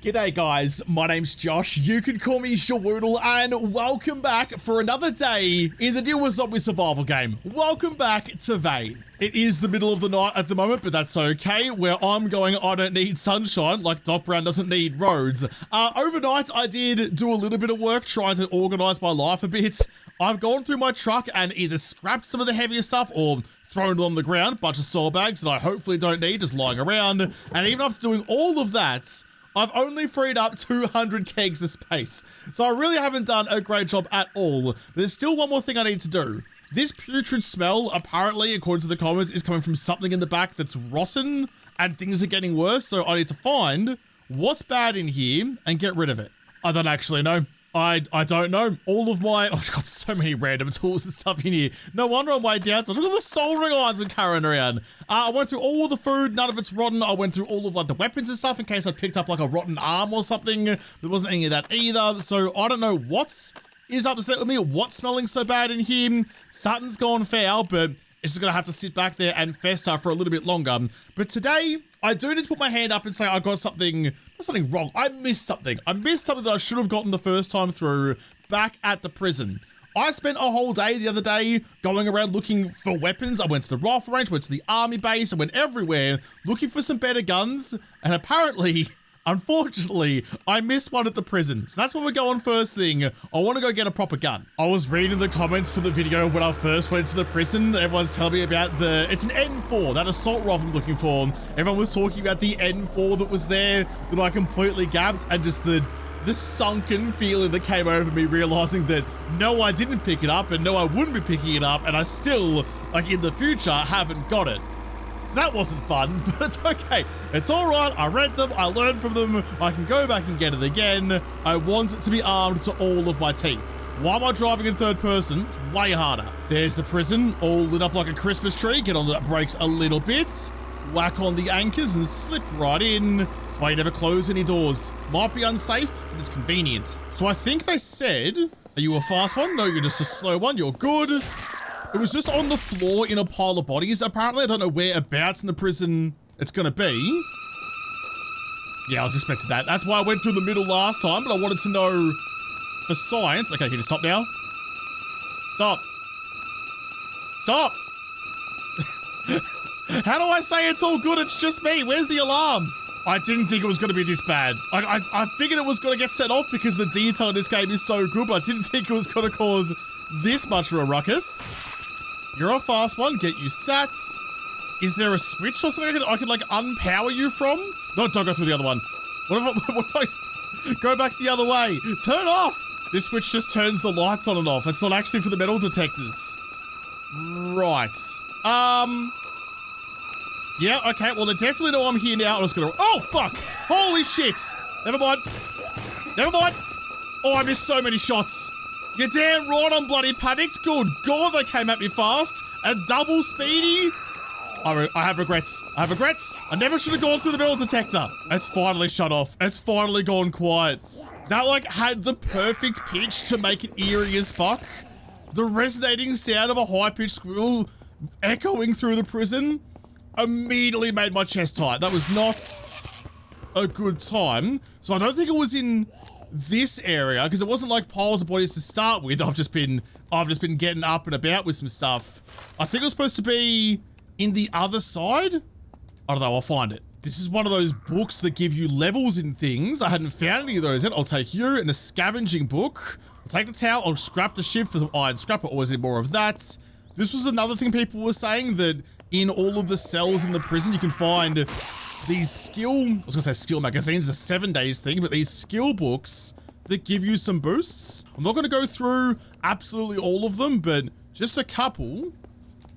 G'day guys, my name's Josh, you can call me JaWoodle, and welcome back for another day in the Deal with Zombie survival game. Welcome back to Vane. It is the middle of the night at the moment, but that's okay. Where I'm going, I don't need sunshine, like Doc Brown doesn't need roads. Overnight, I did do a little bit of work trying to organize my life a bit. I've gone through my truck and either scrapped some of the heavier stuff or thrown it on the ground, bunch of saw bags that I hopefully don't need just lying around. And even after doing all of that, I've only freed up 200 kegs of space. So I really haven't done a great job at all. There's still one more thing I need to do. This putrid smell, apparently, according to the comments, is coming from something in the back that's rotten and things are getting worse. So I need to find what's bad in here and get rid of it. I don't actually know. I don't know. All of my... Oh, I've got so many random tools and stuff in here. No wonder I'm way down. So look at the soldering irons we're carrying around. I went through all the food. None of it's rotten. I went through all of like the weapons and stuff in case I picked up like a rotten arm or something. There wasn't any of that either. So I don't know what's upset with me or what's smelling so bad in here. Something's gone foul, but it's just gonna have to sit back there and fester for a little bit longer. But today, I do need to put my hand up and say I got something, not something wrong. I missed something. I missed something that I should have gotten the first time through back at the prison. I spent a whole day the other day going around looking for weapons. I went to the rifle range, went to the army base, I went everywhere looking for some better guns. And apparently, unfortunately, I missed one at the prison. So that's where we're going first thing. I want to go get a proper gun. I was reading the comments for the video when I first went to the prison. Everyone's telling me about it's an N4, that assault rifle I'm looking for. Everyone was talking about the N4 that was there that I completely gapped, and just the sunken feeling that came over me realizing that no, I didn't pick it up, and no, I wouldn't be picking it up, and I still, like in the future, haven't got it. So that wasn't fun, but it's okay. It's all right. I read them. I learned from them. I can go back and get it again. I want it to be armed to all of my teeth. Why am I driving in third person? It's way harder. There's the prison, all lit up like a Christmas tree. Get on the brakes a little bit. Whack on the anchors and slip right in. That's why you never close any doors. Might be unsafe, but it's convenient. So I think they said, are you a fast one? No, you're just a slow one. You're good. It was just on the floor in a pile of bodies. Apparently, I don't know whereabouts in the prison it's gonna be. Yeah, I was expecting that. That's why I went through the middle last time, but I wanted to know for science. Okay, can you stop now? Stop. Stop. How do I say it's all good? It's just me. Where's the alarms? I didn't think it was gonna be this bad. I figured it was gonna get set off because the detail in this game is so good, but I didn't think it was gonna cause this much of a ruckus. You're a fast one. Get you sats. Is there a switch or something I could like unpower you from? No, don't go through the other one. What if I go back the other way? Turn off. This switch just turns the lights on and off. It's not actually for the metal detectors. Right. Yeah, okay. Well, they definitely know I'm here now. I'm just gonna... Oh, fuck. Holy shit. Never mind. Never mind. Oh, I missed so many shots. You're damn right I'm bloody panicked. Good God, they came at me fast. And double speedy. I have regrets. I have regrets. I never should have gone through the metal detector. It's finally shut off. It's finally gone quiet. That like had the perfect pitch to make it eerie as fuck. The resonating sound of a high-pitched squeal echoing through the prison immediately made my chest tight. That was not a good time. So I don't think it was in this area, because it wasn't like piles of bodies to start with. I've just been getting up and about with some stuff. I think it was supposed to be in the other side. I don't know, I'll find it. This is one of those books that give you levels in things. I hadn't found any of those yet. I'll take you and a scavenging book. I'll take the towel. I'll scrap the ship for some iron scrap. I always need more of that. This was another thing people were saying, that in all of the cells in the prison, you can find these I was gonna say skill magazines, a 7 days thing, but these skill books that give you some boosts. I'm not gonna go through absolutely all of them, but just a couple.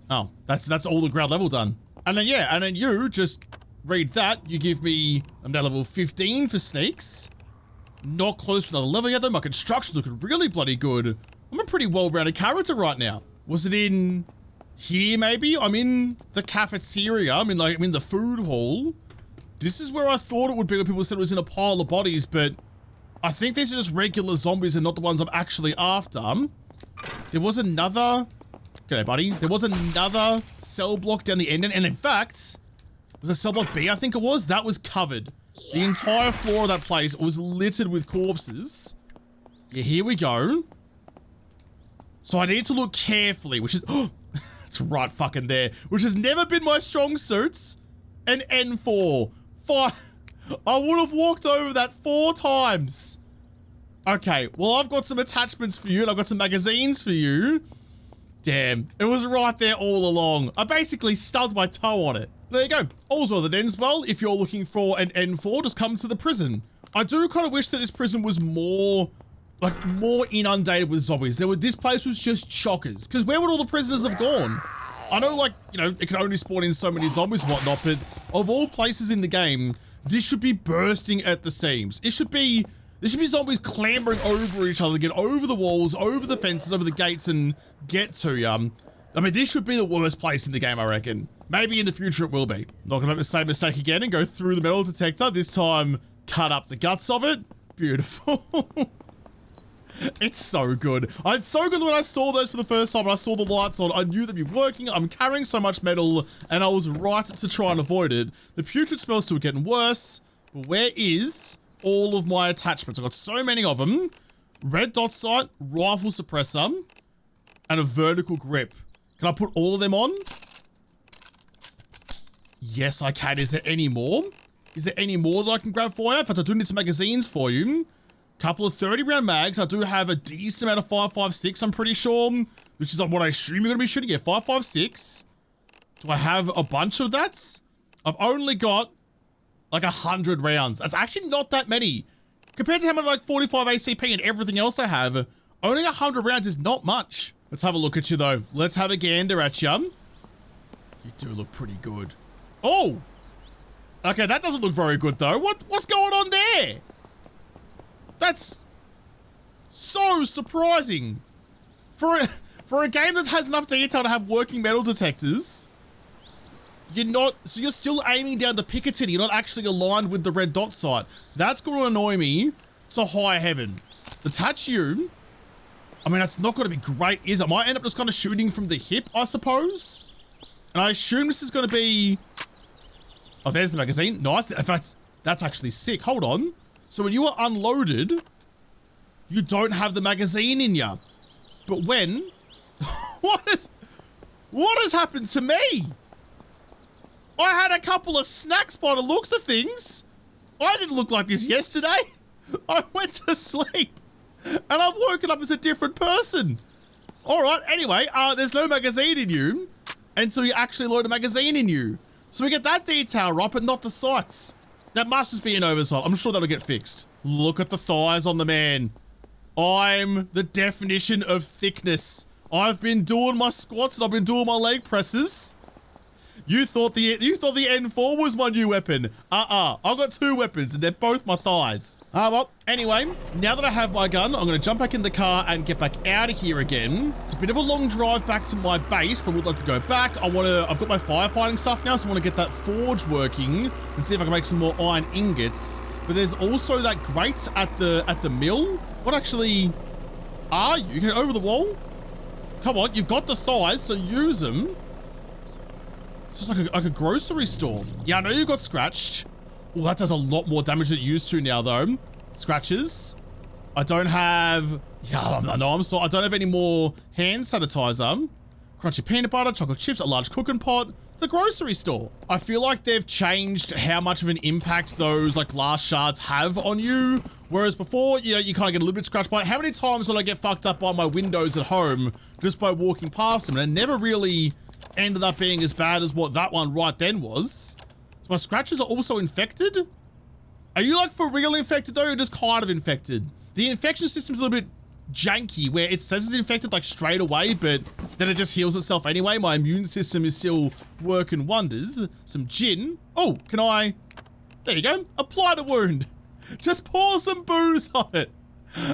Oh, that's all the ground level done. And then, yeah, and then you just read that. You give me, I'm now level 15 for sneaks. Not close to another level yet though. My construction's looking really bloody good. I'm a pretty well-rounded character right now. Was it in here maybe? I'm in the cafeteria. I'm in the food hall. This is where I thought it would be when people said it was in a pile of bodies, but I think these are just regular zombies and not the ones I'm actually after. There was another... G'day, buddy. There was another cell block down the end, and in fact, it was a cell block B, I think it was. That was covered. The entire floor of that place was littered with corpses. Yeah, here we go. So I need to look carefully, which is... Oh, it's right fucking there. Which has never been my strong suits. An N4. I would have walked over that 4 times. Okay, well, I've got some attachments for you, and I've got some magazines for you. Damn, it was right there all along. I basically stubbed my toe on it. There you go. All's well that ends well. If you're looking for an N4, just come to the prison. I do kind of wish that this prison was more inundated with zombies. This place was just chockers. Because where would all the prisoners have gone? I know, like, you know, it can only spawn in so many zombies and whatnot, but of all places in the game, this should be bursting at the seams. There should be zombies clambering over each other, get over the walls, over the fences, over the gates, and get to you. I mean, this should be the worst place in the game, I reckon. Maybe in the future it will be. Not gonna make the same mistake again and go through the metal detector. This time, cut up the guts of it. Beautiful. It's so good. It's so good that when I saw those for the first time and I saw the lights on, I knew they'd be working. I'm carrying so much metal and I was right to try and avoid it. The putrid smell's still getting worse. But where is all of my attachments? I've got so many of them. Red dot sight, rifle suppressor, and a vertical grip. Can I put all of them on? Yes, I can. Is there any more? Is there any more that I can grab for you? In fact, I do need some magazines for you. Couple of 30 round mags. I do have a decent amount of 5.56, I'm pretty sure, which is what I assume you're going to be shooting at. 5.56. Do I have a bunch of that? I've only got like 100 rounds. That's actually not that many. Compared to how many like 45 ACP and everything else I have, only 100 rounds is not much. Let's have a look at you though. Let's have a gander at you. You do look pretty good. Oh! Okay, that doesn't look very good though. What's going on there? That's so surprising. For a game that has enough detail to have working metal detectors, you're still aiming down the Picatinny. You're not actually aligned with the red dot sight. That's going to annoy me to high heaven. Detach you. I mean, that's not going to be great, is it? I might end up just kind of shooting from the hip, I suppose. And I assume this is going to be... Oh, there's the magazine. Nice. In fact, that's actually sick. Hold on. So when you are unloaded, you don't have the magazine in you. But when... What has happened to me? I had a couple of snacks by the looks of things. I didn't look like this yesterday. I went to sleep and I've woken up as a different person. All right, anyway, there's no magazine in you until you actually load a magazine in you. So we get that detail right, but not the sights. That must just be an oversight. I'm sure that'll get fixed. Look at the thighs on the man. I'm the definition of thickness. I've been doing my squats and I've been doing my leg presses. You thought the N4 was my new weapon. I've got 2 weapons and they're both my thighs. Well, anyway, now that I have my gun, I'm gonna jump back in the car and get back out of here again. It's a bit of a long drive back to my base, but we'd like to go back. I've got my firefighting stuff now, so I wanna get that forge working and see if I can make some more iron ingots. But there's also that grate at the mill. What actually are you? Can you over the wall? Come on, you've got the thighs, so use them. It's just like a grocery store. Yeah, I know you got scratched. Well, that does a lot more damage than it used to now, though. Scratches. I don't have... Yeah, no, I'm sorry. I don't have any more hand sanitizer. Crunchy peanut butter, chocolate chips, a large cooking pot. It's a grocery store. I feel like they've changed how much of an impact those, like, glass shards have on you. Whereas before, you know, you kind of get a little bit scratched by it. How many times did I get fucked up by my windows at home just by walking past them? And it never really... ended up being as bad as what that one right then was. So my scratches are also infected? Are you like for real infected though, or just kind of infected? The infection system's a little bit janky where it says it's infected like straight away, but then it just heals itself anyway. My immune system is still working wonders. Some gin. Oh, can I? There you go. Apply the wound. Just pour some booze on it.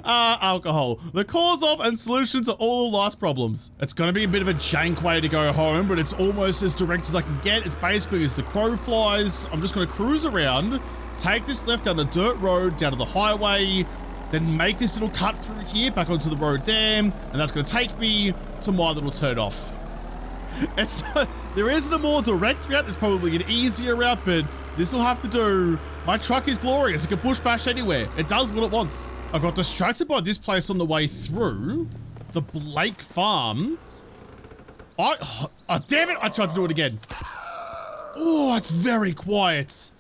Alcohol. The cause of and solution to all life's problems. It's gonna be a bit of a jank way to go home, but it's almost as direct as I can get. It's basically as the crow flies. I'm just gonna cruise around, take this left down the dirt road, down to the highway, then make this little cut through here, back onto the road there, and that's gonna take me to my little turn off. It's not, there isn't a more direct route, there's probably an easier route, but this will have to do My truck is glorious. It can push bash anywhere. It does what it wants. I got distracted by this place on the way through. The Blake farm. Oh, damn it. I tried to do it again. Oh, it's very quiet.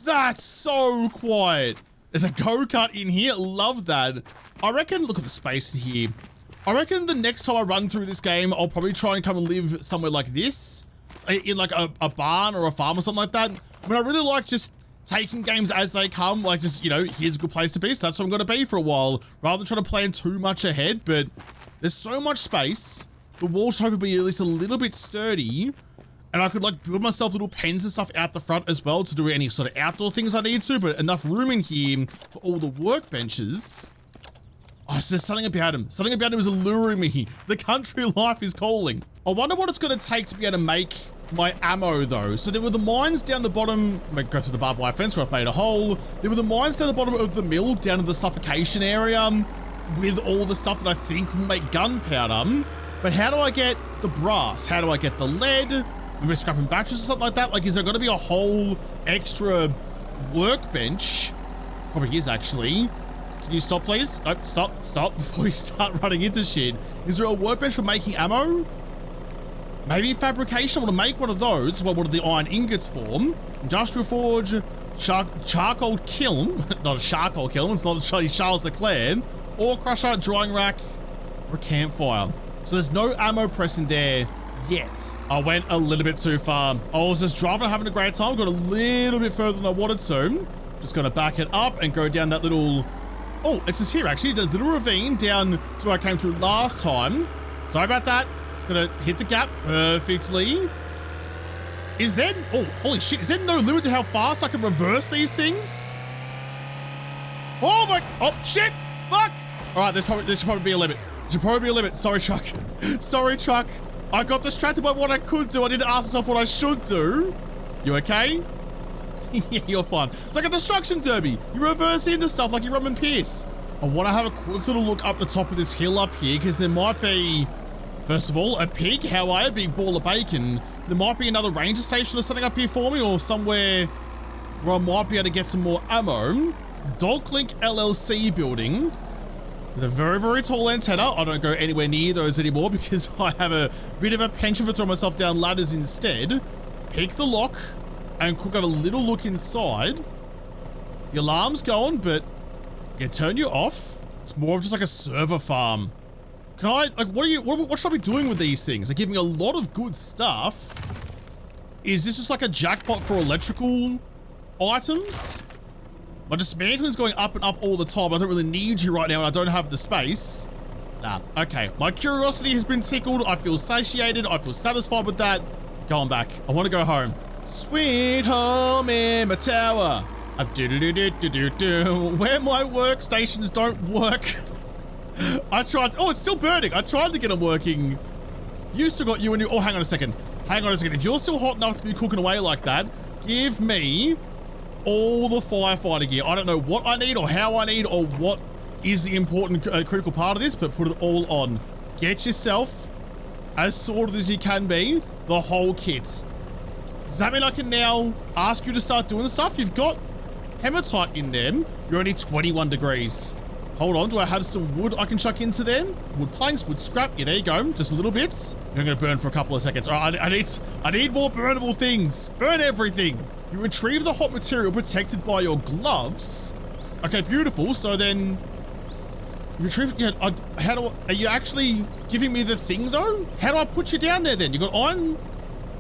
That's so quiet. There's a go-kart in here. Love that. I reckon, look at the space in here. I reckon the next time I run through this game, I'll probably try and come and live somewhere like this. In like a barn or a farm or something like that. I mean, I really like just taking games as they come. Like just, you know, here's a good place to be. So that's what I'm going to be for a while. Rather than trying to plan too much ahead. But there's so much space. The walls should be at least a little bit sturdy. And I could like build myself little pens and stuff out the front as well to do any sort of outdoor things I need to, but enough room in here for all the workbenches. Oh, so there's something about him. Something about him is alluring me. The country life is calling. I wonder what it's going to take to be able to make my ammo though. So there were the mines down the bottom. I might go through the barbed wire fence where I've made a hole. There were the mines down the bottom of the mill down in the suffocation area with all the stuff that I think will make gunpowder. But how do I get the brass? How do I get the lead? Maybe scrapping batteries or something like that? Like, is there going to be a whole extra workbench? Probably is, actually. Can you stop, please? Nope, stop before you start running into shit. Is there a workbench for making ammo? Maybe fabrication. I want to make one of those. Well, what are the iron ingots for? Industrial forge, charcoal kiln. Not a charcoal kiln. It's not Charles Leclerc. Ore crusher, drying rack, or a campfire. So there's no ammo press in there yet. I went a little bit too far. I was just driving, having a great time. Got a little bit further than I wanted to. Just gonna back it up and go down that little... Oh, this is here actually. The little ravine down to where I came through last time. Sorry about that. Just gonna hit the gap perfectly. Is there... Oh, holy shit. Is there no limit to how fast I can reverse these things? Oh my... Oh, shit. Fuck. All right, there should probably be a limit. There should probably be a limit. Sorry, truck. Sorry, truck. I got distracted by what I could do. I didn't ask myself what I should do. You okay? Yeah, you're fine. It's like a destruction derby. You reverse into stuff like you're Roman Pierce. I want to have a quick little look up the top of this hill up here because there might be, first of all, a pig. How are you? Big ball of bacon. There might be another ranger station or something up here for me, or somewhere where I might be able to get some more ammo. Doglink LLC building. There's a very, very tall antenna. I don't go anywhere near those anymore because I have a bit of a penchant for throwing myself down ladders instead. Pick the lock and quick have a little look inside. The alarm's going, but yeah, turn you off. It's more of just like a server farm. Can I, like, what should I be doing with these things? They're giving me a lot of good stuff. Is this just like a jackpot for electrical items? My dismantling is going up and up all the time. I don't really need you right now and I don't have the space. Nah, okay. My curiosity has been tickled. I feel satiated. I feel satisfied with that. Going back. I want to go home. Sweet home in my tower. Where my workstations don't work. I tried. Oh, it's still burning. I tried to get them working. You still got you and you. Oh, hang on a second. Hang on a second. If you're still hot enough to be cooking away like that, give me all the firefighter gear. I don't know what I need or how I need or what is the important critical part of this, but put it all on. Get yourself as sorted as you can be, the whole kit. Does that mean I can now ask you to start doing stuff? You've got hematite in them. You're only 21 degrees. Hold on, do I have some wood I can chuck into them? Wood planks, wood scrap. Yeah, there you go. Just little bits. You're gonna burn for a couple of seconds. All right, I need more burnable things. Burn everything. You retrieve the hot material protected by your gloves. Okay, beautiful. So then, you retrieve. Yeah, are you actually giving me the thing though? How do I put you down there then? You got iron.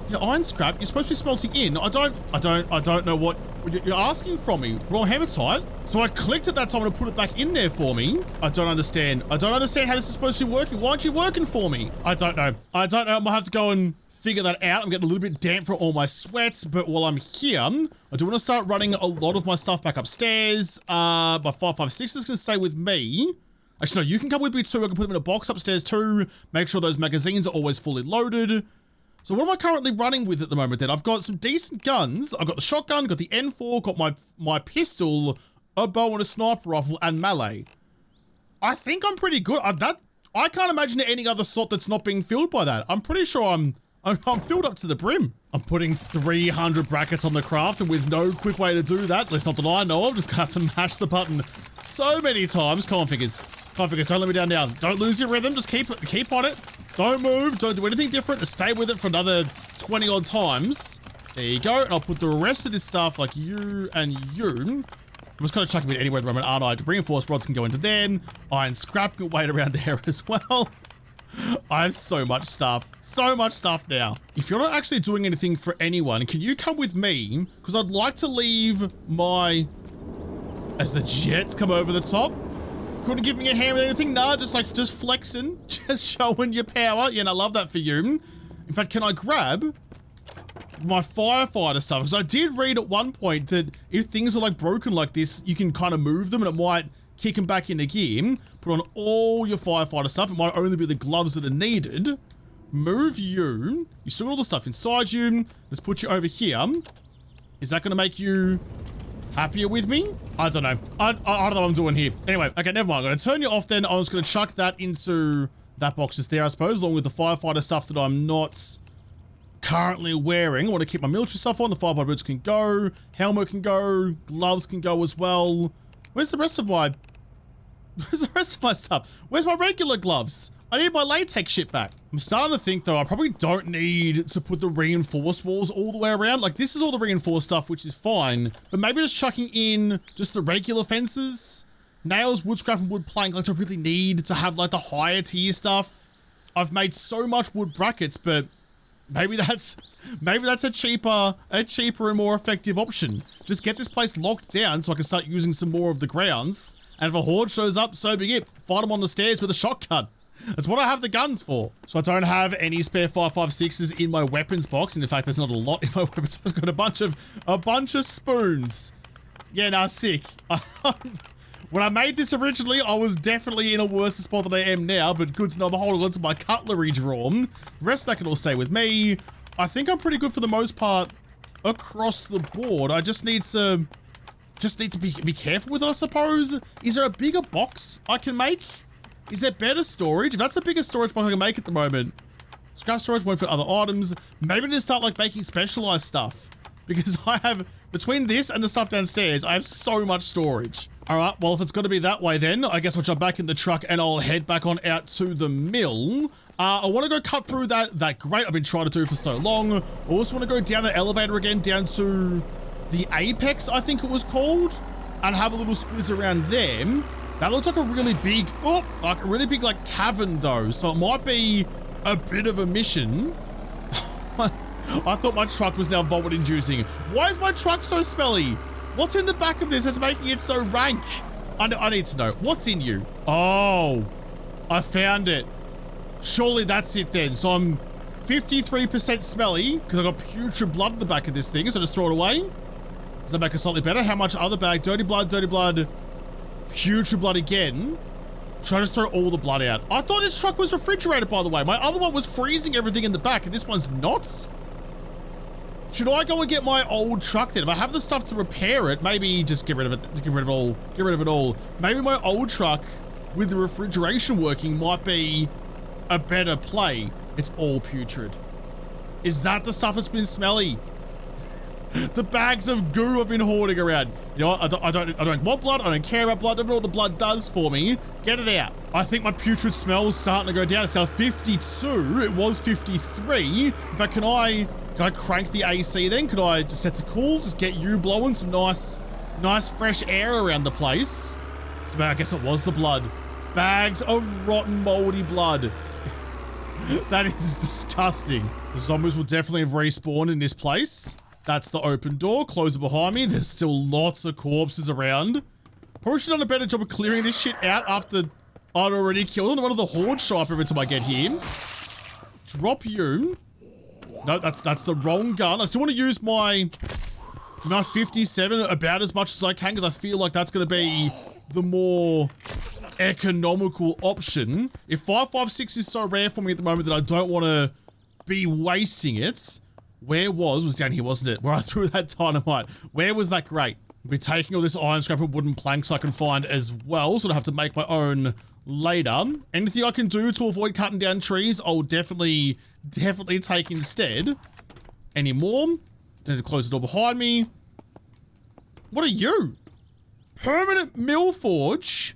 Your iron scrap. You're supposed to be smelting in. I don't know what you're asking from me. Raw hematite. So I clicked at that time and put it back in there for me. I don't understand. I don't understand how this is supposed to be working. Why aren't you working for me? I don't know. I don't know. I'm gonna have to go and figure that out. I'm getting a little bit damp from all my sweats, but while I'm here, I do want to start running a lot of my stuff back upstairs. My 5.56 is going to stay with me. Actually, no, you can come with me too. I can put them in a box upstairs too. Make sure those magazines are always fully loaded. So what am I currently running with at the moment then? I've got some decent guns. I've got the shotgun, got the N4, got my pistol, a bow and a sniper rifle, and melee. I think I'm pretty good. I can't imagine any other slot that's not being filled by that. I'm pretty sure I'm filled up to the brim. I'm putting 300 brackets on the craft, and with no quick way to do that, at least not that I know of, just gonna have to mash the button so many times. Come on, figures. Come on, figures, don't let me down now. Don't lose your rhythm, just keep on it. Don't move, don't do anything different, just stay with it for another 20 odd times. There you go, and I'll put the rest of this stuff, like you and you. I'm just kind of chucking it anywhere at the moment, aren't I? Reinforced rods can go into there. Iron scrap can wait around there as well. I have so much stuff now. If you're not actually doing anything for anyone, can you come with me? Because I'd like to leave my... As the jets come over the top. Couldn't give me a hand with anything? Nah, just flexing. Just showing your power. Yeah, and I love that for you. In fact, can I grab my firefighter stuff? Because I did read at one point that if things are like broken like this, you can kind of move them and it might kick them back into gear. Put on all your firefighter stuff. It might only be the gloves that are needed. Move you. You still got all the stuff inside you. Let's put you over here. Is that going to make you happier with me? I don't know. I don't know what I'm doing here. Anyway, okay, never mind. I'm going to turn you off then. I was going to chuck that into that box just there, I suppose, along with the firefighter stuff that I'm not currently wearing. I want to keep my military stuff on. The firefighter boots can go. Helmet can go. Gloves can go as well. Where's the rest of my stuff? Where's my regular gloves? I need my latex shit back. I'm starting to think though, I probably don't need to put the reinforced walls all the way around. Like this is all the reinforced stuff, which is fine, but maybe just chucking in just the regular fences, nails, wood scrap, and wood plank. Like, do I really need to have like the higher tier stuff? I've made so much wood brackets, but maybe that's a cheaper and more effective option. Just get this place locked down so I can start using some more of the grounds. And if a horde shows up, so be it. Fight them on the stairs with a shotgun. That's what I have the guns for. So I don't have any spare 5.56s in my weapons box. And in fact, there's not a lot in my weapons. I've got a bunch of spoons. Yeah, nah, sick. When I made this originally, I was definitely in a worse spot than I am now, but good to know I'm holding on to my cutlery drawn. The rest of that can all stay with me. I think I'm pretty good for the most part across the board. I just need to be careful with it, I suppose. Is there a bigger box I can make? Is there better storage? If that's the biggest storage box I can make at the moment. Scrap storage won't fit other items. Maybe just start like making specialized stuff. Because I have, between this and the stuff downstairs, I have so much storage. All right, well, if it's going to be that way then, I guess I'll jump back in the truck and I'll head back on out to the mill. I want to go cut through that grate I've been trying to do for so long. I also want to go down the elevator again, down to the apex, I think it was called, and have a little squeeze around there. That looks like a really big, a really big like cavern though, so it might be a bit of a mission. I thought my truck was now vomit inducing. Why is my truck so smelly? What's in the back of this that's making it so rank? I need to know. What's in you? Oh, I found it. Surely that's it then. So I'm 53% smelly because I got putrid blood in the back of this thing, so just throw it away. Does that make it slightly better? How much other bag? Dirty blood, putrid blood again. Try to just throw all the blood out. I thought this truck was refrigerated, by the way. My other one was freezing everything in the back, and this one's not. Should I go and get my old truck then? If I have the stuff to repair it, maybe just get rid of it. Get rid of it all. Maybe my old truck with the refrigeration working might be a better play. It's all putrid. Is that the stuff that's been smelly? The bags of goo I've been hoarding around. You know what? I don't want blood. I don't care about blood. I don't know what the blood does for me. Get it out. I think my putrid smell is starting to go down. It's now 52. It was 53. In fact, can I crank the AC then? Could I just set to cool? Just get you blowing some nice fresh air around the place. So I guess it was the blood. Bags of rotten, moldy blood. That is disgusting. The zombies will definitely have respawned in this place. That's the open door. Close it behind me. There's still lots of corpses around. Probably should have done a better job of clearing this shit out after I'd already killed them. One of the hordes show up every time I get here. Drop you. No, that's the wrong gun. I still want to use my 57 about as much as I can because I feel like that's going to be the more economical option. If 5.56 is so rare for me at the moment that I don't want to be wasting it. Where was down here, wasn't it? Where I threw that dynamite. Where was that grate? I'll be taking all this iron scrap and wooden planks I can find as well, so I don't have to make my own later. Anything I can do to avoid cutting down trees, I'll definitely take instead. anymore. Don't need to close the door behind me. What are you? Permanent mill forge?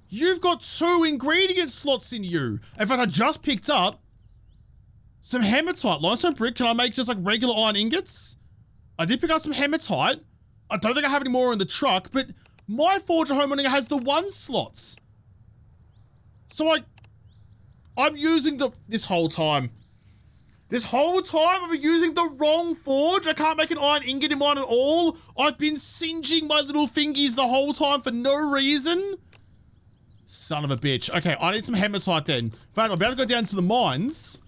You've got 2 ingredient slots in you. In fact, I just picked up some hematite. Limestone brick. Can I make just like regular iron ingots? I did pick up some hematite. I don't think I have any more in the truck, but my forge at home has the 1 slots. So I'm using this whole time. This whole time I've been using the wrong forge. I can't make an iron ingot in mine at all. I've been singeing my little fingies the whole time for no reason. Son of a bitch. Okay, I need some hematite then. In fact, I'm about to go down to the mines.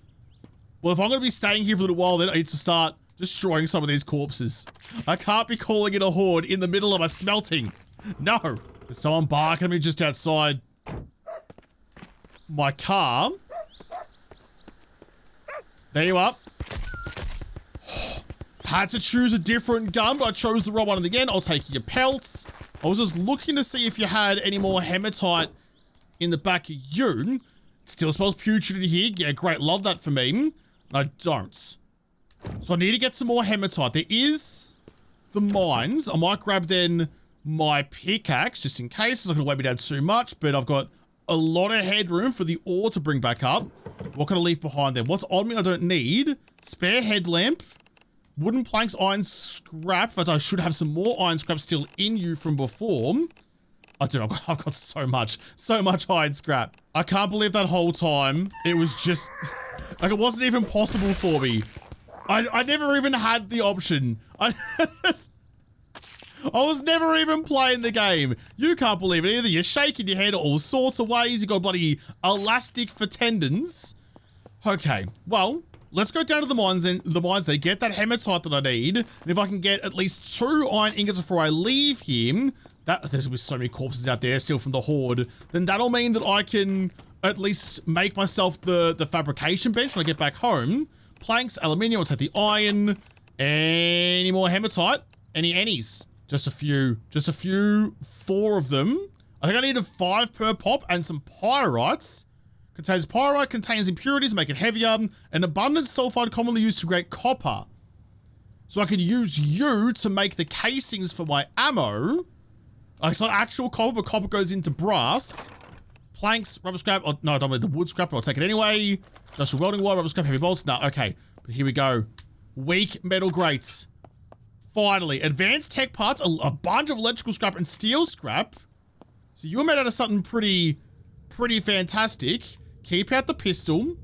Well, if I'm going to be staying here for a little while, then I need to start destroying some of these corpses. I can't be calling it a horde in the middle of a smelting. No. There's someone barking at me just outside my car. There you are. Had to choose a different gun, but I chose the wrong one. And again, I'll take your pelts. I was just looking to see if you had any more hematite in the back of you. Still smells putrid in here. Yeah, great. Love that for me. And I don't. So I need to get some more hematite. There is the mines. I might grab then my pickaxe just in case. It's not going to weigh me down too much, but I've got a lot of headroom for the ore to bring back up. What can I leave behind then? What's on me I don't need? Spare headlamp. Wooden planks, iron scrap. But I should have some more iron scrap still in you from before. I do. I've got so much iron scrap. I can't believe that whole time it was just like it wasn't even possible for me. I never even had the option. I was never even playing the game. You can't believe it either. You're shaking your head all sorts of ways. You got bloody elastic for tendons. Okay, well, let's go down to the mines then. They get that hematite that I need. And if I can get at least 2 iron ingots before I leave here, there's gonna be so many corpses out there still from the horde, then that'll mean that I can at least make myself the fabrication bench when I get back home. Planks, aluminium, I'll take the iron. Any more hematite? Any annies? Just a few, 4 of them. I think I needed 5 per pop and some pyrites. Contains pyrite, contains impurities, make it heavier. An abundant sulfide commonly used to create copper. So I can use you to make the casings for my ammo. It's not actual copper, but copper goes into brass. Planks, rubber scrap. Oh, no, I don't want the wood scrap, but I'll take it anyway. Industrial welding wire, rubber scrap, heavy bolts. No, okay. But here we go. Weak metal grates. Finally, advanced tech parts, a bunch of electrical scrap and steel scrap. So you were made out of something pretty fantastic. Keep out the pistol.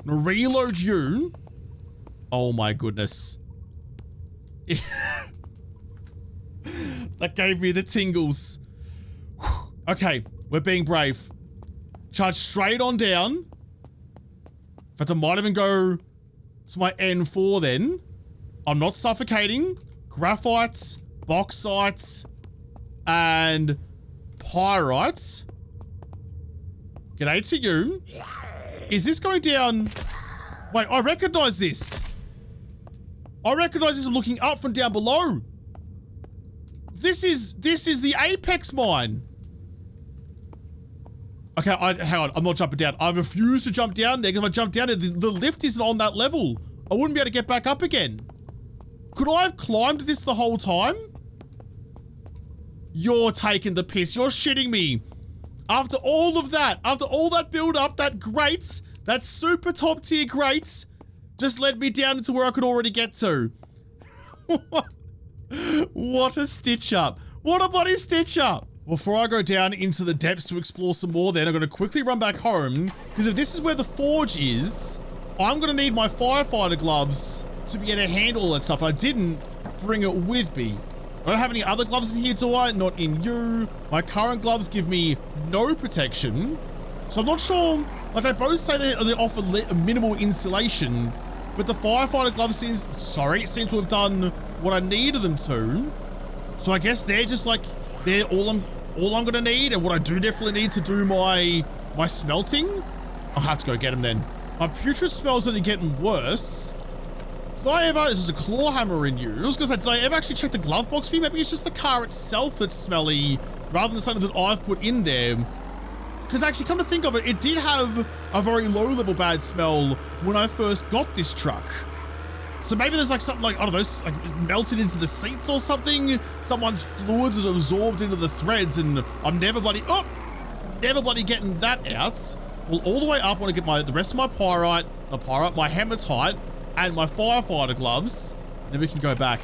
Reload you. Oh my goodness. That gave me the tingles. Okay, we're being brave. Charge straight on down. In fact, I might even go to my N4 then. I'm not suffocating. Graphites, bauxites, and pyrites. G'day to you. Is this going down? Wait, I recognize this. I recognize this from looking up from down below. This is the Apex mine. Okay, hang on. I'm not jumping down. I refuse to jump down there because if I jump down there, the lift isn't on that level. I wouldn't be able to get back up again. Could I have climbed this the whole time? You're taking the piss. You're shitting me. After all of that, after all that build-up, that grates, that super top-tier grates, just led me down into where I could already get to. What a stitch-up. What a bloody stitch-up. Before I go down into the depths to explore some more then, I'm going to quickly run back home, because if this is where the forge is, I'm going to need my firefighter gloves to be able to handle all that stuff. I didn't bring it with me. I don't have any other gloves in here, do I? Not in you. My current gloves give me no protection. So I'm not sure, like they both say they offer minimal insulation, but the firefighter gloves seem to have done what I needed them to. So I guess they're just like, they're all I'm gonna need, and what I do definitely need to do my smelting. I'll have to go get them then. My putrid smell's only getting worse. Did I ever, this is a claw hammer in you. I was gonna say, did I ever actually check the glove box for you? Maybe it's just the car itself that's smelly, rather than something that I've put in there. Because actually, come to think of it, it did have a very low-level bad smell when I first got this truck. So maybe there's like something like, I don't know, like melted into the seats or something. Someone's fluids is absorbed into the threads and I'm never bloody getting that out. Well, all the way up, I want to get the rest of my my hematite, and my firefighter gloves. Then we can go back.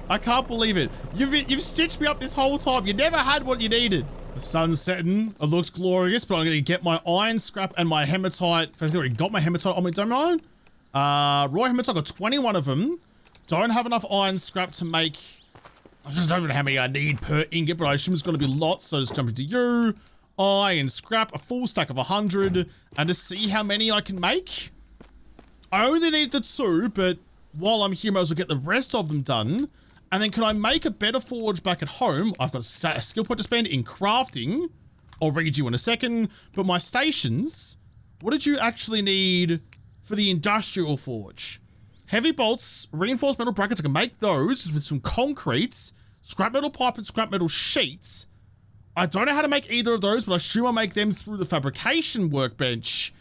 I can't believe it. You've stitched me up this whole time. You never had what you needed. The sun's setting. It looks glorious, but I'm going to get my iron scrap and my hematite. First, I already got my hematite on me, don't I? Raw hematite, got 21 of them. Don't have enough iron scrap to make... I just don't know how many I need per ingot, but I assume it's going to be lots, so just jump into you. Iron scrap, a full stack of 100, and to see how many I can make. I only need the 2, but while I'm here, I might as well get the rest of them done. And then can I make a better forge back at home? I've got a skill point to spend in crafting. I'll read you in a second. But my stations, what did you actually need for the industrial forge? Heavy bolts, reinforced metal brackets. I can make those with some concrete, scrap metal pipe and scrap metal sheets. I don't know how to make either of those, but I assume I'll make them through the fabrication workbench.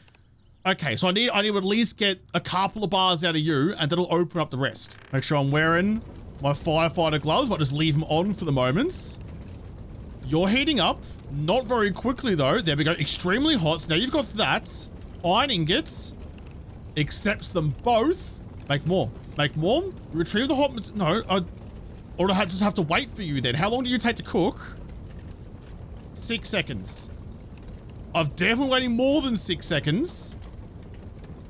Okay, so I need to at least get a couple of bars out of you, and that'll open up the rest. Make sure I'm wearing my firefighter gloves, but just leave them on for the moment. You're heating up. Not very quickly, though. There we go. Extremely hot. So now you've got that. Iron ingots. Accepts them both. Make more. Make more. Retrieve the hot... No, or I just have to wait for you then. How long do you take to cook? 6 seconds. I'm definitely waiting more than 6 seconds.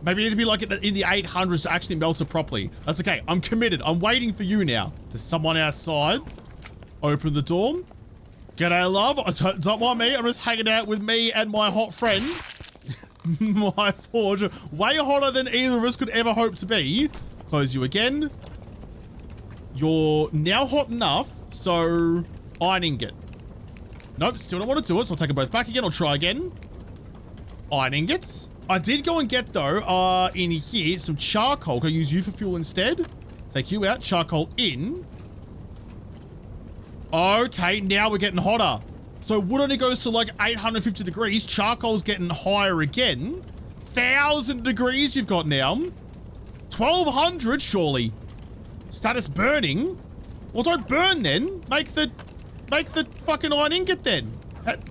Maybe you need to be like in the 800s to actually melt it properly. That's okay. I'm committed. I'm waiting for you now. There's someone outside. Open the door. G'day, love. Don't mind me. I'm just hanging out with me and my hot friend. My forge. Way hotter than either of us could ever hope to be. Close you again. You're now hot enough, so iron ingot. Nope, still don't want to do it, so I'll take them both back again. I'll try again. Iron ingots. I did go and get, though, in here, some charcoal. Can I use you for fuel instead? Take you out. Charcoal in. Okay, now we're getting hotter. So wood only goes to like 850 degrees. Charcoal's getting higher again. 1,000 degrees you've got now. 1,200, surely. Status burning. Well, don't burn then. Make the fucking iron ingot then.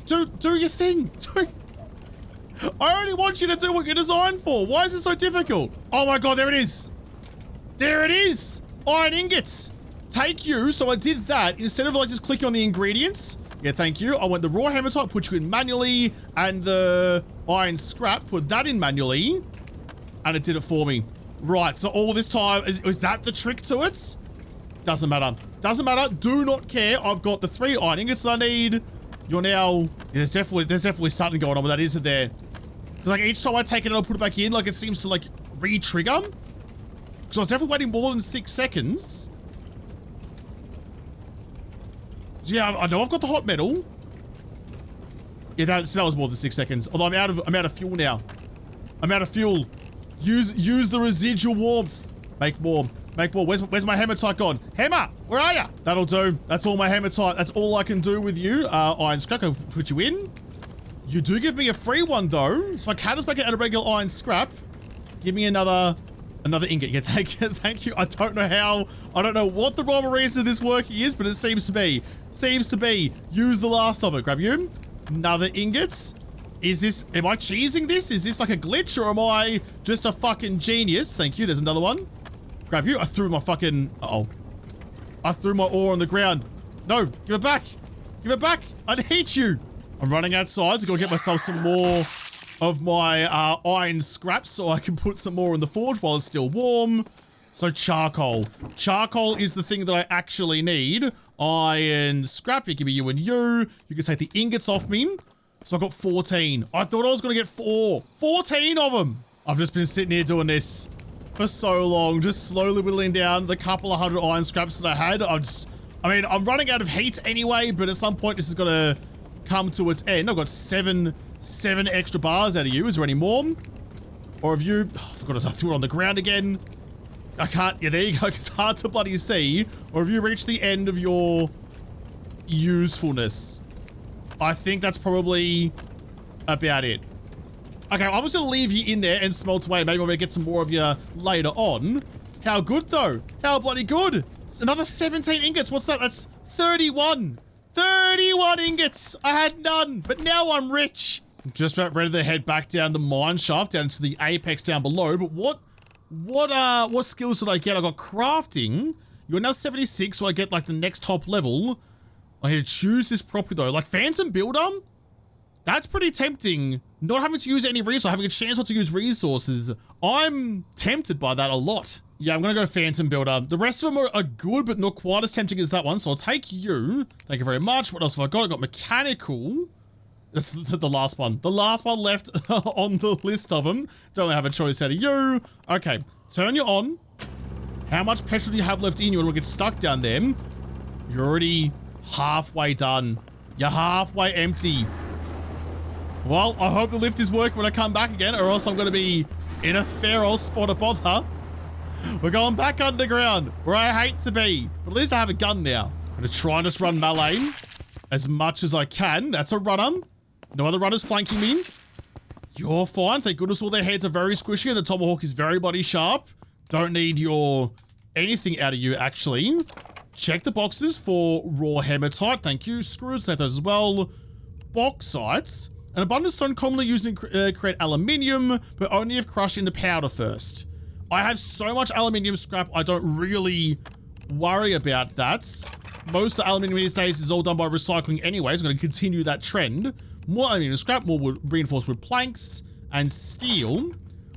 Do your thing. I only want you to do what you're designed for. Why is it so difficult? Oh my god, there it is. There it is. Iron ingots. Take you. So I did that instead of like just clicking on the ingredients. Yeah, thank you. I went the raw hematite, put you in manually, and the iron scrap, put that in manually, and it did it for me. Right, so all this time, is that the trick to it? Doesn't matter. Doesn't matter. Do not care. I've got the 3 iron ingots that I need. You're now... Yeah, there's definitely something going on with that, isn't there? Because like each time I take it and I'll put it back in, like it seems to like re-trigger. So I was definitely waiting more than 6 seconds. Yeah, I know I've got the hot metal. Yeah, that was more than 6 seconds. Although I'm out of fuel now. I'm out of fuel. Use the residual warmth. Make more. Make more. Where's my hematite gone? Hammer, where are ya? That'll do. That's all my hematite. That's all I can do with you. Iron scrap, I'll put you in. You do give me a free one though, so I can just make it out of regular iron scrap. Give me another ingot. Yeah, thank you. I don't know how. I don't know what the rhyme or reason of this working is, but it seems to be. Use the last of it. Grab you. Another ingots. Am I cheesing this? Is this like a glitch or am I just a fucking genius? Thank you. There's another one. Grab you. I threw my fucking... Uh-oh. I threw my ore on the ground. No, give it back. Give it back. I need you. I'm running outside to go get myself some more of my iron scraps so I can put some more in the forge while it's still warm. So charcoal. Charcoal is the thing that I actually need. Iron scrap. Give me you and you. You can take the ingots off me. So I've got 14. I thought I was going to get 14 of them. I've just been sitting here doing this for so long, just slowly whittling down the couple of 100 iron scraps that I had. I'm running out of heat anyway, but at some point this is going to come to its end. I've got seven extra bars out of you. Is there any more? Or have you... Oh, I forgot I threw it on the ground again. I can't... Yeah, there you go. It's hard to bloody see. Or have you reached the end of your usefulness? I think that's probably about it. Okay, I'm just gonna leave you in there and smelt away. Maybe I'm gonna get some more of you later on. How good though? How bloody good? It's another 17 ingots. What's that? That's 31. 31 ingots. I had none, but now I'm rich. I'm just about ready to head back down the mine shaft, down to the apex down below. But what skills did I get? I got crafting. You're now 76, so I get like the next top level. I need to choose this properly though. Like Phantom Builder? That's pretty tempting. Not having to use any resources, having a chance not to use resources. I'm tempted by that a lot. Yeah, I'm gonna go Phantom Builder. The rest of them are good, but not quite as tempting as that one, so I'll take you. Thank you very much. What else have I got? I got Mechanical. That's the last one. The last one left on the list of them. Don't have a choice out of you. Okay, turn you on. How much petrol do you have left in you and we'll get stuck down there? You're already halfway done. You're halfway empty. Well, I hope the lift is working when I come back again, or else I'm going to be in a fair old spot of bother. We're going back underground, where I hate to be. But at least I have a gun now. I'm going to try and just run melee as much as I can. That's a runner. No other runners flanking me. You're fine. Thank goodness all their heads are very squishy and the tomahawk is very body sharp. Don't need anything out of you, actually. Check the boxes for raw hematite. Thank you. Screws, take those as well. Bauxite. An abundant stone commonly used in create aluminium, but only if crushed into powder first. I have so much aluminium scrap, I don't really worry about that. Most of the aluminium these days is all done by recycling anyway, so I'm going to continue that trend. More aluminium scrap, more wood, reinforced wood planks, and steel.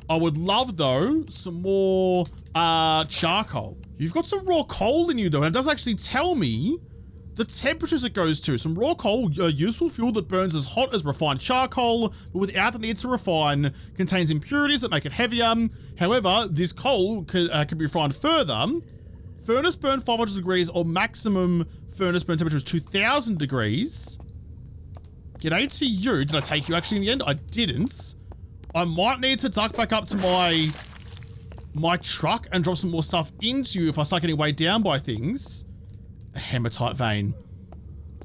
I would love, though, some more charcoal. You've got some raw coal in you, though, and it does actually tell me the temperatures it goes to. Some raw coal, a useful fuel that burns as hot as refined charcoal, but without the need to refine, contains impurities that make it heavier. However, this coal can be refined further. Furnace burn 500 degrees or maximum furnace burn temperature is 2000 degrees. G'day to you. Did I take you actually in the end? I didn't. I might need to duck back up to my truck and drop some more stuff into you if I start getting weighed down by things. A hematite vein.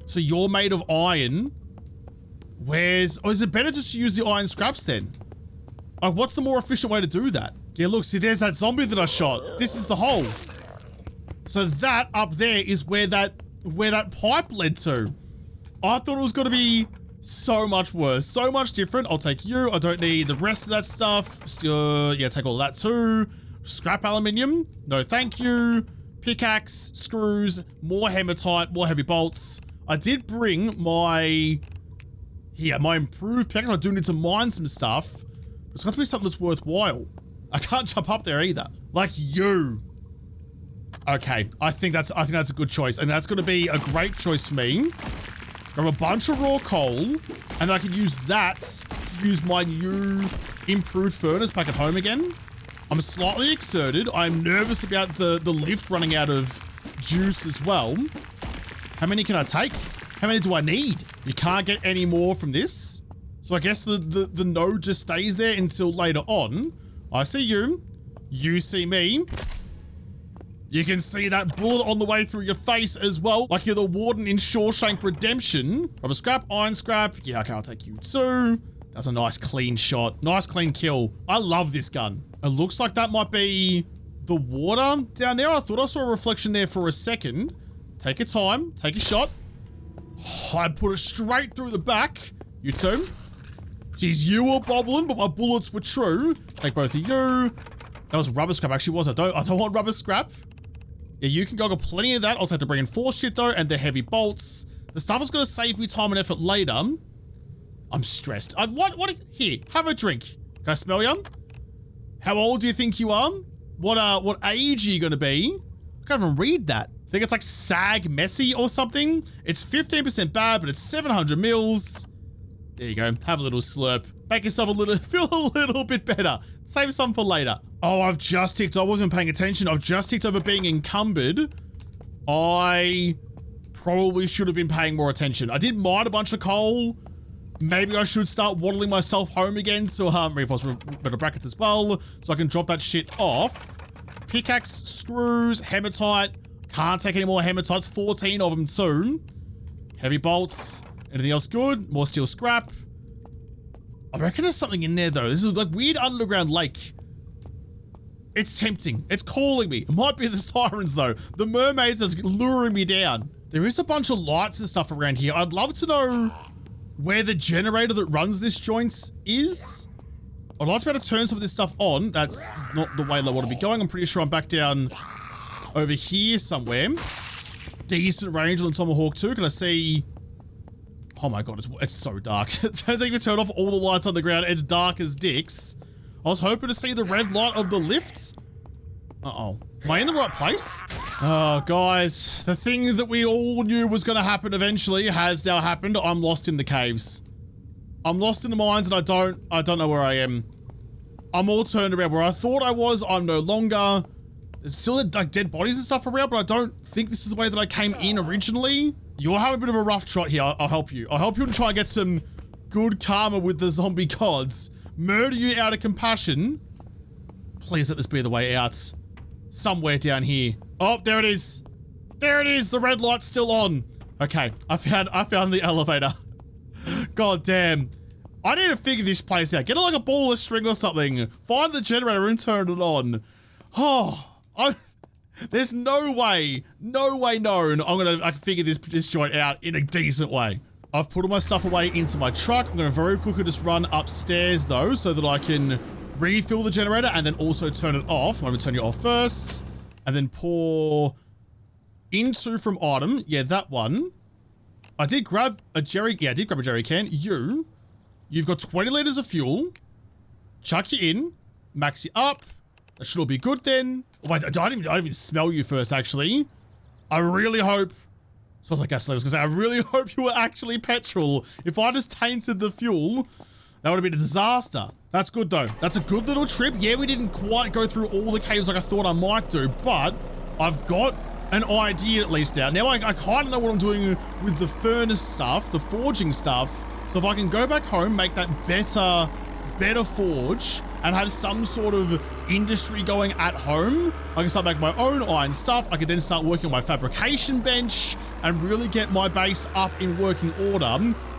So you're made of iron. Is it better just to use the iron scraps then? Like, what's the more efficient way to do that? Yeah, look, see, there's that zombie that I shot. This is the hole. So that up there is where that pipe led to. I thought it was going to be so much worse, so much different. I'll take you. I don't need the rest of that stuff. Still, yeah, take all that too. Scrap aluminium. No, thank you. Pickaxe, screws, more hematite, more heavy bolts. I did bring my improved pickaxe. I do need to mine some stuff. It's got to be something that's worthwhile. I can't jump up there either. Like you. Okay, I think that's a good choice, and that's going to be a great choice for me. Grab a bunch of raw coal, and then I can use that to use my new improved furnace back at home again. I'm slightly exerted. I'm nervous about the lift running out of juice as well. How many can I take? How many do I need? You can't get any more from this. So I guess the node just stays there until later on. I see you. You see me. You can see that bullet on the way through your face as well, like you're the warden in Shawshank Redemption. Rubber scrap, iron scrap. Yeah, okay, I'll take you too. That's a nice clean shot. Nice clean kill. I love this gun. It looks like that might be the water down there. I thought I saw a reflection there for a second. Take your time. Take a shot. Oh, I put it straight through the back. You too. Jeez, you were bobbling, but my bullets were true. Take both of you. That was rubber scrap, actually, was it? I don't want rubber scrap. Yeah, you can go get plenty of that. I'll take the reinforced shit though, and the heavy bolts. The stuff is going to save me time and effort later. I'm stressed. Here, have a drink. Can I smell you? How old do you think you are? What age are you going to be? I can't even read that. I think it's like Sag Messy or something. It's 15% bad, but it's 700 mils. There you go. Have a little slurp. Make yourself feel a little bit better. Save some for later. Oh, I wasn't paying attention. I've just ticked over being encumbered. I probably should have been paying more attention. I did mine a bunch of coal. Maybe I should start waddling myself home again. So, reinforce metal brackets as well. So I can drop that shit off. Pickaxe, screws, hematite. Can't take any more hematites. 14 of them soon. Heavy bolts. Anything else good? More steel scrap. I reckon there's something in there though. This is like weird underground lake. It's tempting. It's calling me. It might be the sirens though. The mermaids are luring me down. There is a bunch of lights and stuff around here. I'd love to know where the generator that runs this joint is. I'd like to be able to turn some of this stuff on. That's not the way I want to be going. I'm pretty sure I'm back down over here somewhere. Decent range on the Tomahawk too. Can I see? Oh my god, it's so dark. It turns out you can turn off all the lights on the ground. It's dark as dicks. I was hoping to see the red light of the lift. Uh-oh. Am I in the right place? Oh, guys. The thing that we all knew was going to happen eventually has now happened. I'm lost in the caves. I'm lost in the mines and I don't know where I am. I'm all turned around. Where I thought I was, I'm no longer. There's still like dead bodies and stuff around, but I don't think this is the way that I came in originally. You're having a bit of a rough trot here. I'll help you. I'll help you to try and get some good karma with the zombie gods. Murder you out of compassion. Please let this be the way out. Somewhere down here. Oh, there it is. There it is. The red light's still on. Okay, I found the elevator. God damn. I need to figure this place out. Get like a ball of string or something. Find the generator and turn it on. Oh, there's no way known I can figure this joint out in a decent way. I've put all my stuff away into my truck. I'm going to very quickly just run upstairs though so that I can refill the generator and then also turn it off. I'm going to turn it off first and then pour into from item. Yeah, that one. I did grab a jerry. Yeah, I did grab a jerry can. You've got 20 liters of fuel. Chuck you in. Max you up. That should all be good then. Oh, wait, I didn't even smell you first actually. I really hope. Smells like gasoline. I was gonna say, I really hope you were actually petrol. If I just tainted the fuel, that would have been a disaster. That's good though. That's a good little trip. Yeah, we didn't quite go through all the caves like I thought I might do, but I've got an idea at least now. Now I kind of know what I'm doing with the furnace stuff, the forging stuff. So if I can go back home, make that better forge and have some sort of industry going at home, I can start making my own iron stuff. I can then start working on my fabrication bench and really get my base up in working order,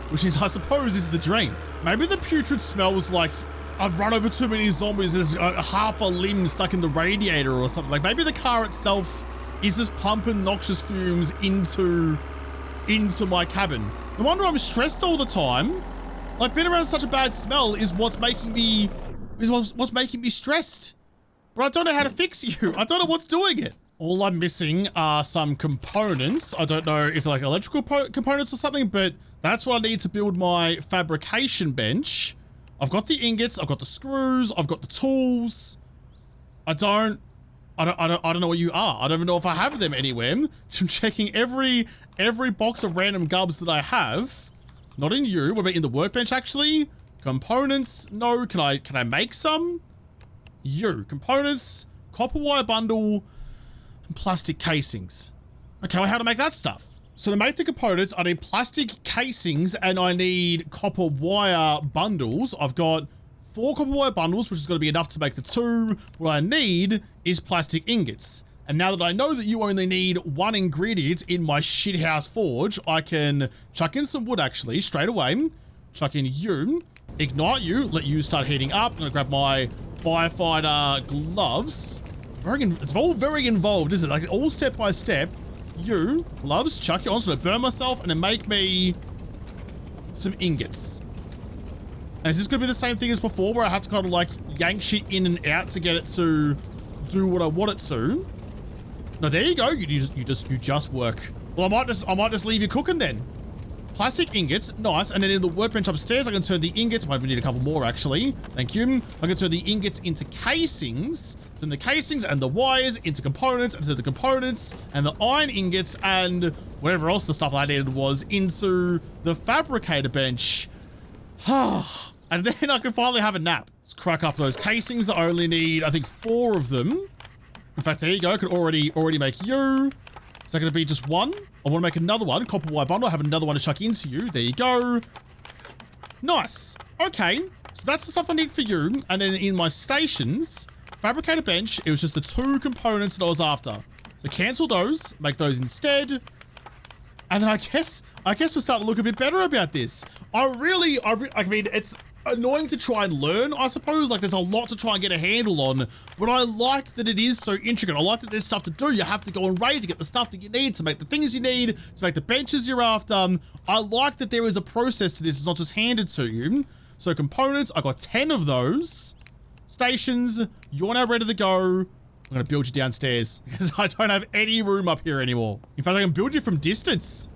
which is, I suppose, is the dream. Maybe the putrid smells like I've run over too many zombies. There's half a limb stuck in the radiator or something. Like maybe the car itself is just pumping noxious fumes into my cabin. No wonder I'm stressed all the time. Like being around such a bad smell is what's making me stressed. But I don't know how to fix you. I don't know what's doing it. All I'm missing are some components. I don't know if they're like electrical components or something, but that's what I need to build my fabrication bench. I've got the ingots, I've got the screws, I've got the tools. I don't know what you are. I don't even know if I have them anywhere. I'm checking every box of random gubs that I have. Not in you. What about in the workbench actually? Components. No. Can I make some? You. Components. Copper wire bundle. And plastic casings. Okay, well how to make that stuff? So to make the components, I need plastic casings and I need copper wire bundles. I've got 4 copper wire bundles, which is going to be enough to make the 2. What I need is plastic ingots. And now that I know that you only need 1 ingredient in my shithouse forge, I can chuck in some wood actually, straight away. Chuck in you, ignite you, let you start heating up. I'm going to grab my firefighter gloves. It's all very involved, isn't it? Like all step by step. You, gloves, chuck it on, so I'm going to burn myself and then make me some ingots. And is this going to be the same thing as before where I have to kind of like yank shit in and out to get it to do what I want it to? No, there you go. You just work. Well, I might just leave you cooking then. Plastic ingots, nice. And then in the workbench upstairs, I can turn the ingots. I might even need a couple more actually. Thank you. I can turn the ingots into casings. Turn the casings and the wires into components, into the components and the iron ingots and whatever else the stuff I needed was into the fabricator bench. And then I can finally have a nap. Let's crack up those casings. I only need, I think, 4 of them. In fact, there you go. I could already make you. Is that going to be just 1? I want to make another one. Copper wire bundle. I have another one to chuck into you. There you go. Nice. Okay. So that's the stuff I need for you. And then in my stations, fabricator bench, it was just the 2 components that I was after. So cancel those. Make those instead. And then I guess I guess we're starting to look a bit better about this. I mean, it's annoying to try and learn, I suppose. Like, there's a lot to try and get a handle on, but I like that it is so intricate. I like that there's stuff to do. You have to go and raid to get the stuff that you need, to make the things you need, to make the benches you're after. I like that there is a process to this. It's not just handed to you. So components, I got 10 of those. Stations, you're now ready to go. I'm gonna build you downstairs because I don't have any room up here anymore. In fact, I can build you from distance.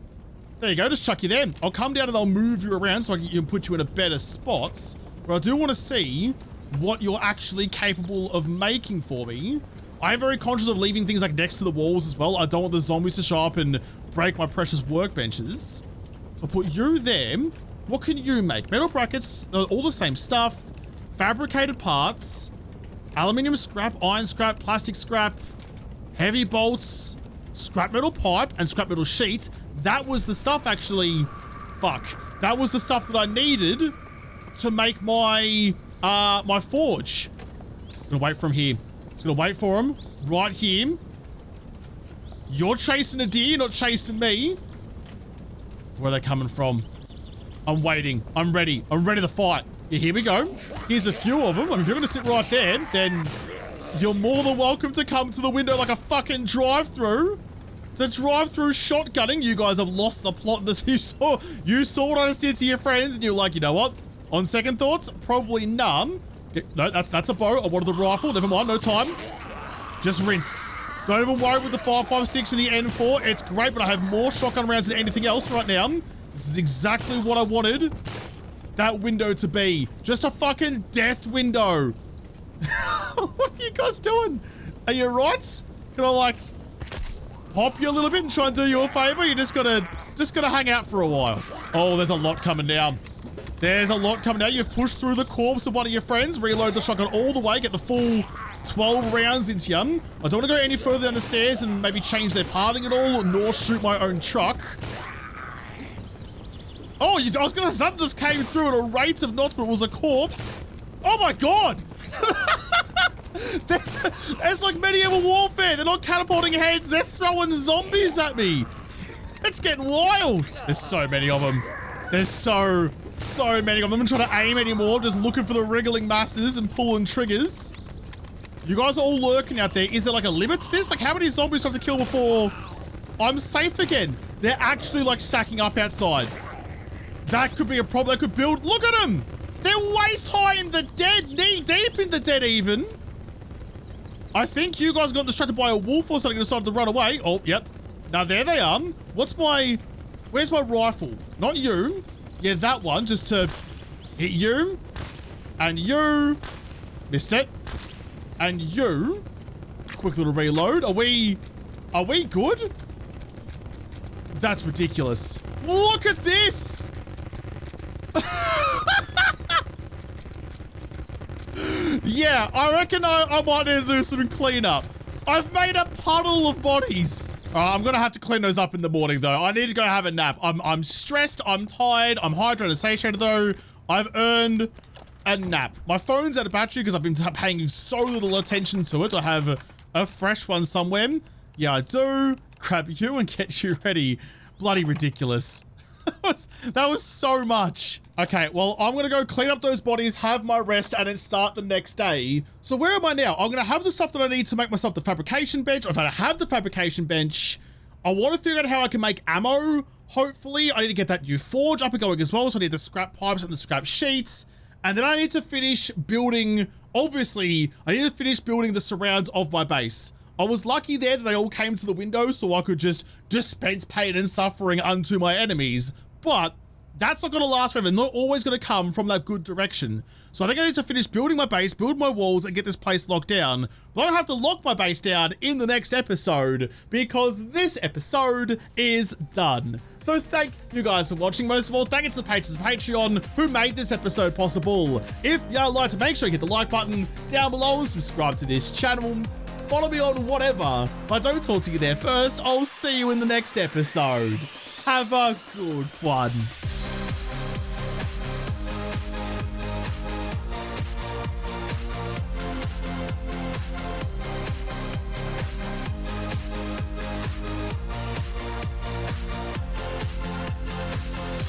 There you go, just chuck you there. I'll come down and I'll move you around so I can put you in a better spot. But I do want to see what you're actually capable of making for me. I am very conscious of leaving things like next to the walls as well. I don't want the zombies to show up and break my precious workbenches. So I'll put you there. What can you make? Metal brackets, all the same stuff. Fabricated parts. Aluminium scrap, iron scrap, plastic scrap. Heavy bolts. Scrap metal pipe and scrap metal sheets. That was the stuff actually, that was the stuff that I needed to make my, my forge. I'm gonna wait for him here. Just gonna wait for him right here. You're chasing a deer, not chasing me. Where are they coming from? I'm waiting, I'm ready to fight. Yeah, here we go. Here's a few of them. I mean, if you're gonna sit right there, then you're more than welcome to come to the window like a fucking drive-through. To drive-through shotgunning. You guys have lost the plot. You saw what I just did to your friends, and you're like, you know what? On second thoughts, probably none. No, that's a bow. I wanted the rifle. Never mind, no time. Just rinse. Don't even worry with the 5.56 and the N4. It's great, but I have more shotgun rounds than anything else right now. This is exactly what I wanted that window to be. Just a fucking death window. What are you guys doing? Are you right? Can I, like, pop you a little bit and try and do you a favor? You're just gonna hang out for a while. Oh, there's a lot coming down. There's a lot coming down. You've pushed through the corpse of one of your friends, reload the shotgun all the way, get the full 12 rounds into you. I don't want to go any further down the stairs and maybe change their pathing at all, nor shoot my own truck. Oh, I was gonna say something just came through at a rate of knots, but it was a corpse. Oh my god! It's like medieval warfare. They're not catapulting heads. They're throwing zombies at me. It's getting wild. There's so many of them. There's so many of them. I'm not trying to aim anymore. I'm just looking for the wriggling masses and pulling triggers. You guys are all lurking out there. Is there like a limit to this? Like, how many zombies do I have to kill before I'm safe again? They're actually like stacking up outside. That could be a problem. They could build. Look at them. They're waist high in the dead, knee deep in the dead even. I think you guys got distracted by a wolf or something and decided to run away. Oh, yep. Now there they are. Where's my rifle? Not you. Yeah, that one, just to hit you. And you. Missed it. And you. Quick little reload. Are we good? That's ridiculous. Look at this. Yeah, I reckon I might need to do some cleanup. I've made a puddle of bodies. I'm gonna have to clean those up in the morning though. I need to go have a nap. I'm stressed, I'm tired, I'm hydrated, satiated though. I've earned a nap. My phone's out of battery because I've been paying so little attention to it. I have a fresh one somewhere. Yeah, I do. Grab you and get you ready. Bloody ridiculous. That was so much. Okay, well, I'm gonna go clean up those bodies, have my rest, and then start the next day. So where am I now? I'm gonna have the stuff that I need to make myself the fabrication bench. If I have the fabrication bench, I want to figure out how I can make ammo. Hopefully, I need to get that new forge up and going as well. So I need the scrap pipes and the scrap sheets. And then I need to finish building, obviously, I need to finish building the surrounds of my base. I was lucky there that they all came to the window so I could just dispense pain and suffering unto my enemies. But that's not going to last forever. Not always going to come from that good direction. So I think I need to finish building my base, build my walls, and get this place locked down. But I'll have to lock my base down in the next episode because this episode is done. So thank you guys for watching. Most of all, thank you to the patrons of Patreon who made this episode possible. If you'd like to, make sure you hit the like button down below and subscribe to this channel. Follow me on whatever. If I don't talk to you there first, I'll see you in the next episode. Have a good one.